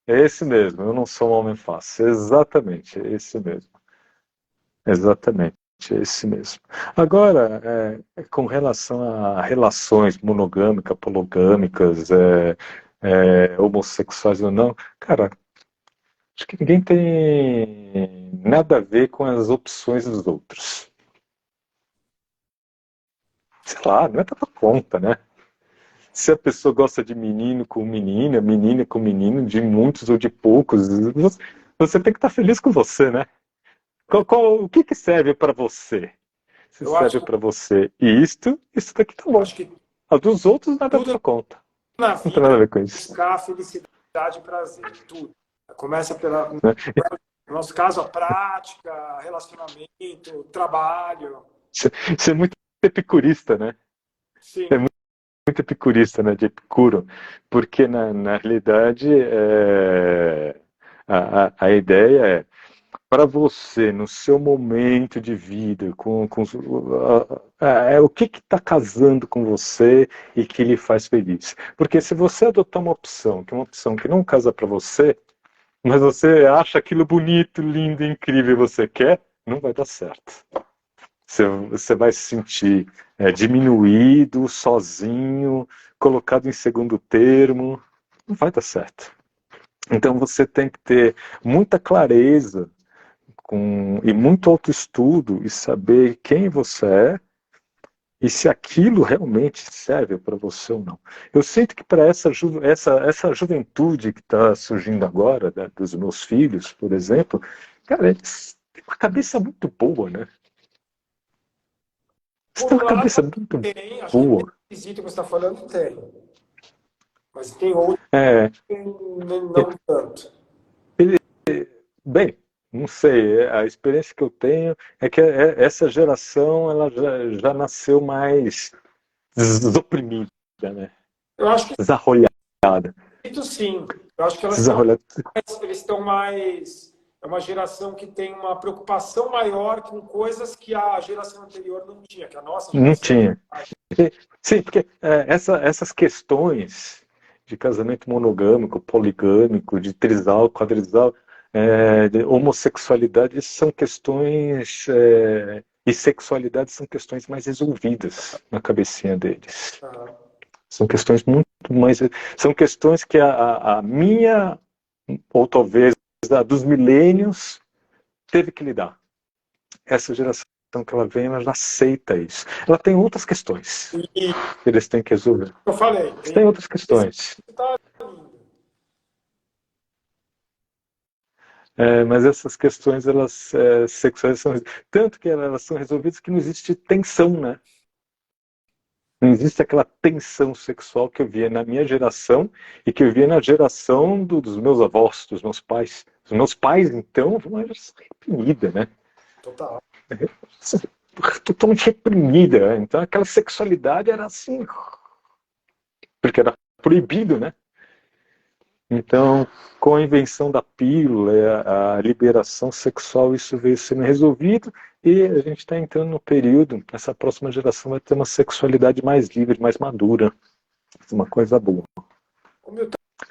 É esse mesmo, eu não sou um homem fácil. Exatamente, é esse mesmo. Exatamente, é esse mesmo. Agora, com relação a relações monogâmicas, pologâmicas, homossexuais ou não, cara, acho que ninguém tem nada a ver com as opções dos outros. Sei lá, não é tanta conta, né? Se a pessoa gosta de menino com menina, menina com menino, de muitos ou de poucos, você tem que estar feliz com você, né? O que serve para você? Se Eu acho serve que, para você isso daqui tá bom. acho que A dos outros nada tudo dessa conta. na Não tem nada vida a ver é com isso. buscar felicidade e prazer. Tudo. Começa pela, Né? no nosso caso, a prática, relacionamento, trabalho. Isso é muito epicurista, né? É Sim. muito epicurista, né? De Epicuro. Porque, na realidade, a ideia é para você, no seu momento de vida, o que está casando com você e que lhe faz feliz. Porque se você adotar uma opção, que é uma opção que não casa para você, mas você acha aquilo bonito, lindo, incrível e você quer, não vai dar certo. Você vai se sentir diminuído, sozinho, colocado em segundo termo, não vai dar certo. Então você tem que ter muita clareza e muito autoestudo e saber quem você é e se aquilo realmente serve para você ou não. Eu sinto que para essa juventude que está surgindo agora, né, dos meus filhos, por exemplo, cara, eles têm uma cabeça muito boa, né? Eles Por têm um uma lado, cabeça muito tem, acho que nesse boa. quesito que você está falando, tem. Mas tem outros É, que não tanto. bem, não sei, a experiência que eu tenho é que essa geração ela já nasceu mais desoprimida, né? Eu acho que Desarrolhada. sim. Eu acho que Desarrolhada. eles estão mais. É uma geração que tem uma preocupação maior com coisas que a geração anterior não tinha, que a nossa Não geração. tinha. Sim, porque essas questões de casamento monogâmico, poligâmico, de trisal, quadrisal, de homossexualidade são questões, e sexualidade são questões mais resolvidas na cabecinha deles. Ah, São questões muito mais. São questões que a minha, ou talvez a dos milênios, teve que lidar. Essa geração que ela vem, ela já aceita isso. Ela tem outras questões e que eles têm que resolver. eu falei, Eles têm outras esse questões. tá lindo. Mas essas questões elas sexuais são tanto que elas são resolvidas que não existe tensão, né? Não existe aquela tensão sexual que eu via na minha geração e que eu via na geração dos meus avós, dos meus pais. Os meus pais, então, uma geração reprimida, né? Total. Totalmente reprimida. Então, aquela sexualidade era assim, porque era proibido, né? Então, com a invenção da pílula, a liberação sexual, isso veio sendo resolvido e a gente está entrando no período, essa próxima geração vai ter uma sexualidade mais livre, mais madura. Uma coisa boa.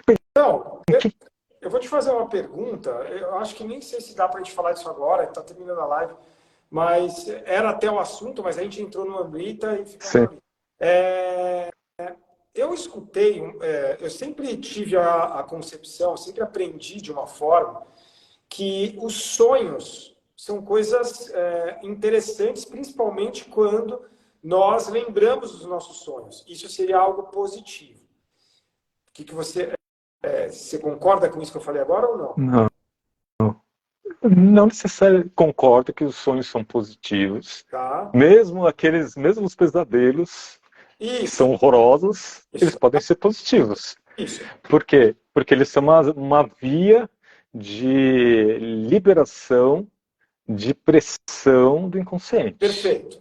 Então, eu vou te fazer uma pergunta. Eu acho que nem sei se dá para a gente falar disso agora, está terminando a live, mas era até o assunto, mas a gente entrou no Amrita e ficou no Amrita. Eu escutei, eu sempre tive a concepção, sempre aprendi de uma forma que os sonhos são coisas interessantes, principalmente quando nós lembramos dos nossos sonhos. Isso seria algo positivo. O que você concorda com isso que eu falei agora ou não? Não. Não necessariamente concordo que os sonhos são positivos. Tá. Mesmo os pesadelos que são horrorosos, eles podem ser positivos. Isso. Por quê? Porque eles são uma via de liberação de pressão do inconsciente. Perfeito.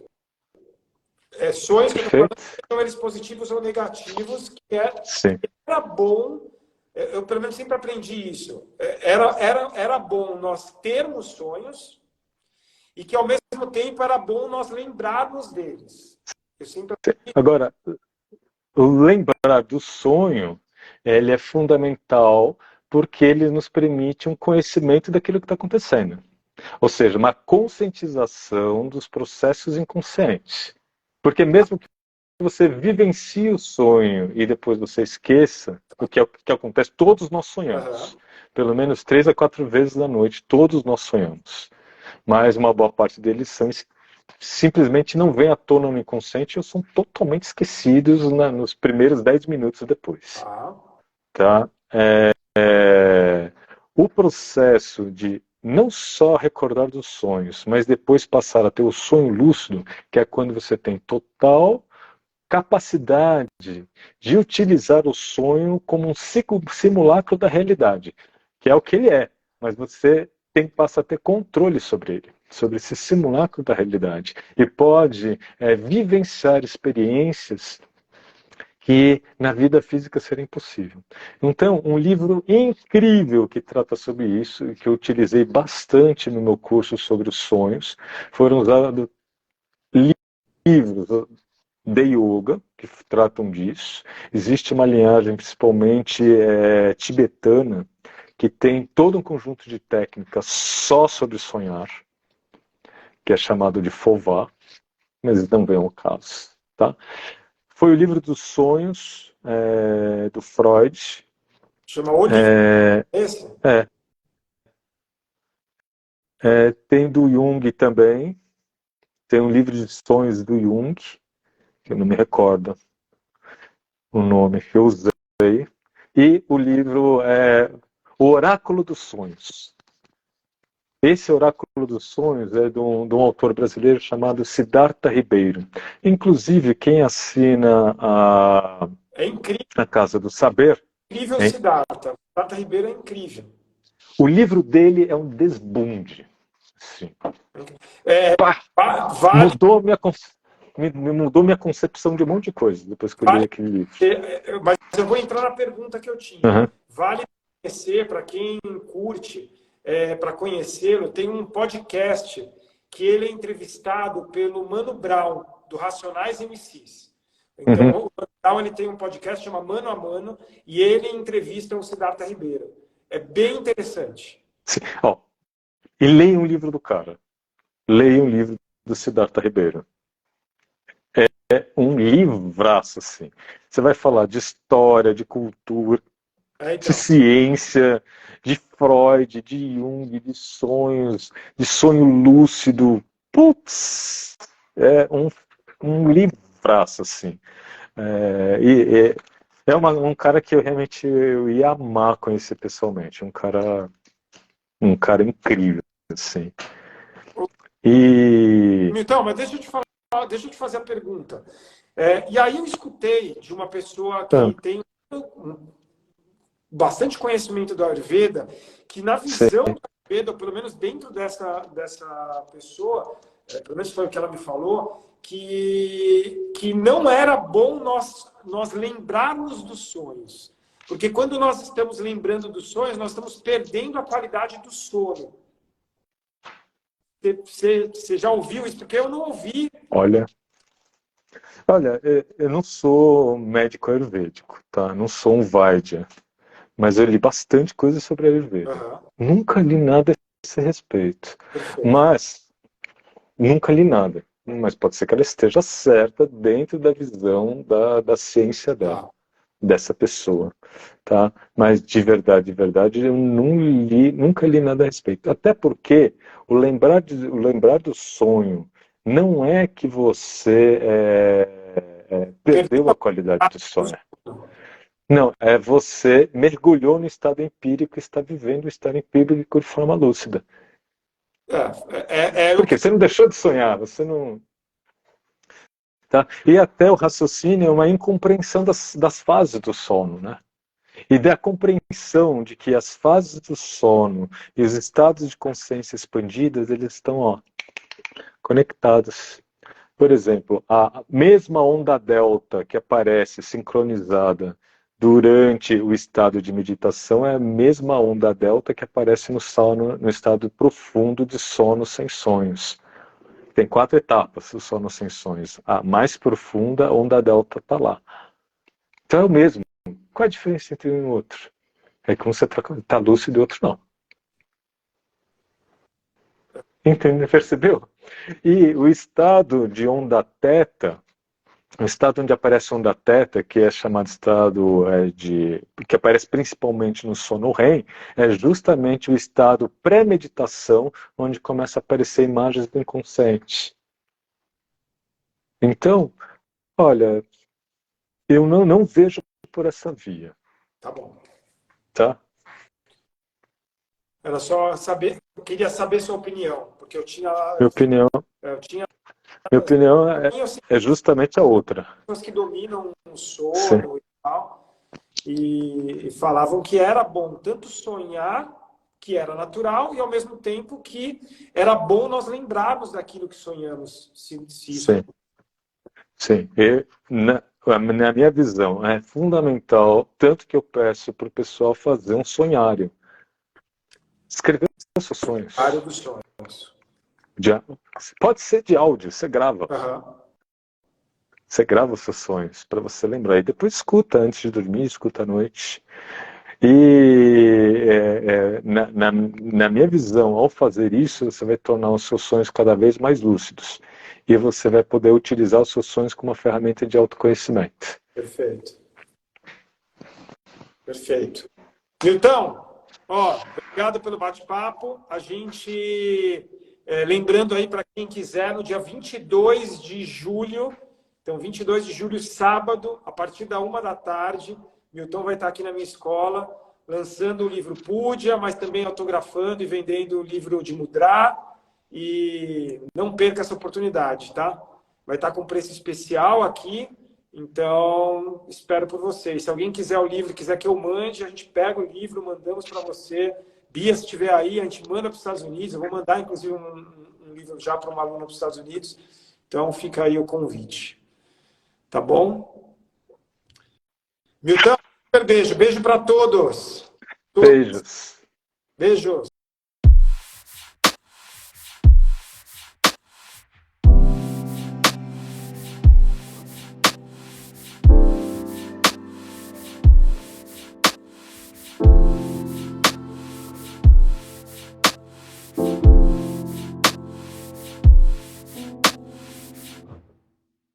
Sonhos que eu estou falando, são eles positivos ou negativos, que era bom. Eu, pelo menos, sempre aprendi isso. Era bom nós termos sonhos e que, ao mesmo tempo, era bom nós lembrarmos deles. Eu sempre aprendi. Agora, lembrar do sonho, ele é fundamental porque ele nos permite um conhecimento daquilo que está acontecendo. Ou seja, uma conscientização dos processos inconscientes. Porque mesmo que você vivencie o sonho e depois você esqueça, o que acontece, todos nós sonhamos. Pelo menos 3 a 4 vezes na noite, todos nós sonhamos. Mas uma boa parte deles simplesmente não vem à tona no inconsciente ou são totalmente esquecidos nos primeiros 10 minutos depois. Tá? O processo de não só recordar dos sonhos, mas depois passar a ter o sonho lúcido, que é quando você tem total capacidade de utilizar o sonho como um simulacro da realidade, que é o que ele é, mas você passa a ter controle sobre ele, sobre esse simulacro da realidade, e pode vivenciar experiências que na vida física seria impossível. Então, um livro incrível que trata sobre isso, que eu utilizei bastante no meu curso sobre os sonhos, foram usados livros de yoga, que tratam disso. Existe uma linhagem, principalmente tibetana, que tem todo um conjunto de técnicas só sobre sonhar, que é chamado de Fová, mas não vem ao caso. Tá? Foi o livro dos sonhos, do Freud. Chama O Livro. Esse? Tem do Jung também. Tem um livro de sonhos do Jung, que eu não me recordo o nome que eu usei. E o livro O Oráculo dos Sonhos. Esse Oráculo dos Sonhos é de um autor brasileiro chamado Siddhartha Ribeiro. Inclusive, quem assina a Casa do Saber... Incrível, Siddhartha. Siddhartha Ribeiro é incrível. O livro dele é um desbunde. Sim. Mudou minha concepção de um monte de coisa depois que eu li aquele livro. Mas eu vou entrar na pergunta que eu tinha. Vale conhecer, para quem curte, para conhecê-lo, tem um podcast que ele é entrevistado pelo Mano Brown, do Racionais MCs. Então, o Mano Brown ele tem um podcast que chama Mano a Mano e ele entrevista o Siddhartha Ribeiro. É bem interessante. Sim. E leia um livro do cara. Leia um livro do Siddhartha Ribeiro. É um livraço, assim. Você vai falar de história, de cultura, de ciência, de Freud, de Jung, de sonhos, de sonho lúcido. Putz! É um livraço, assim. É um cara que eu realmente ia amar conhecer pessoalmente. Um cara Um cara incrível, assim. E... Então, mas deixa eu te falar, deixa eu te fazer a pergunta. E aí eu escutei de uma pessoa que tem bastante conhecimento do Ayurveda, que na visão do Ayurveda, ou pelo menos dentro dessa pessoa, pelo menos foi o que ela me falou, que não era bom nós lembrarmos dos sonhos. Porque quando nós estamos lembrando dos sonhos, nós estamos perdendo a qualidade do sono. Você já ouviu isso? Porque eu não ouvi. Olha, eu não sou médico ayurvédico, tá? Não sou um Vaidya, mas eu li bastante coisa sobre Ayurveda. Nunca li nada a esse respeito. Mas, nunca li nada. Mas pode ser que ela esteja certa dentro da visão da ciência dela, dessa pessoa, tá? Mas de verdade, eu nunca li nada a respeito. Até porque o lembrar do sonho não é que você perdeu a qualidade do sonho. Não, você mergulhou no estado empírico e está vivendo o estado empírico de forma lúcida. Porque você não deixou de sonhar, você não... Tá? E até o raciocínio é uma incompreensão das fases do sono, né? E da compreensão de que as fases do sono e os estados de consciência expandidas, eles estão conectados. Por exemplo, a mesma onda delta que aparece sincronizada durante o estado de meditação é a mesma onda delta que aparece no estado profundo de sono sem sonhos. Tem 4 etapas o sono sem sonhos. A mais profunda, a onda delta está lá. Então é o mesmo. Qual a diferença entre um e o outro? É que um você está lúcido e o outro não. Entendeu? Percebeu? E o estado de onda teta, o estado onde aparece onda teta, que é chamado estado que aparece principalmente no sono REM, é justamente o estado pré-meditação, onde começa a aparecer imagens do inconsciente. Então, olha, eu não vejo por essa via. Tá bom. Tá? Era só saber, eu queria saber sua opinião, porque eu tinha... Minha opinião é justamente a outra. Pessoas que dominam o sono Sim. e tal, e falavam que era bom tanto sonhar, que era natural, e ao mesmo tempo que era bom nós lembrarmos daquilo que sonhamos. Sim. Sim. Na minha visão, é fundamental, tanto que eu peço para o pessoal fazer um sonhário. Escrever os seus sonhos. Sonhário dos sonhos. Pode ser de áudio, você grava. Você grava os seus sonhos para você lembrar. E depois escuta antes de dormir, escuta à noite. E na minha visão, ao fazer isso, você vai tornar os seus sonhos cada vez mais lúcidos. E você vai poder utilizar os seus sonhos como uma ferramenta de autoconhecimento. Perfeito. Perfeito. Milton, obrigado pelo bate-papo. A gente, lembrando aí para quem quiser, no dia 22 de julho, então 22 de julho, sábado, a partir da 1h, Milton vai estar aqui na minha escola, lançando o livro Púdia, mas também autografando e vendendo o livro de Mudra. E não perca essa oportunidade, tá? Vai estar com preço especial aqui, então espero por vocês. Se alguém quiser o livro, quiser que eu mande, a gente pega o livro, mandamos para você. Bia, se estiver aí, a gente manda para os Estados Unidos. Eu vou mandar, inclusive, um livro já para uma aluna para os Estados Unidos. Então fica aí o convite. Tá bom? Milton, beijo. Beijo para todos. Beijos. Beijos.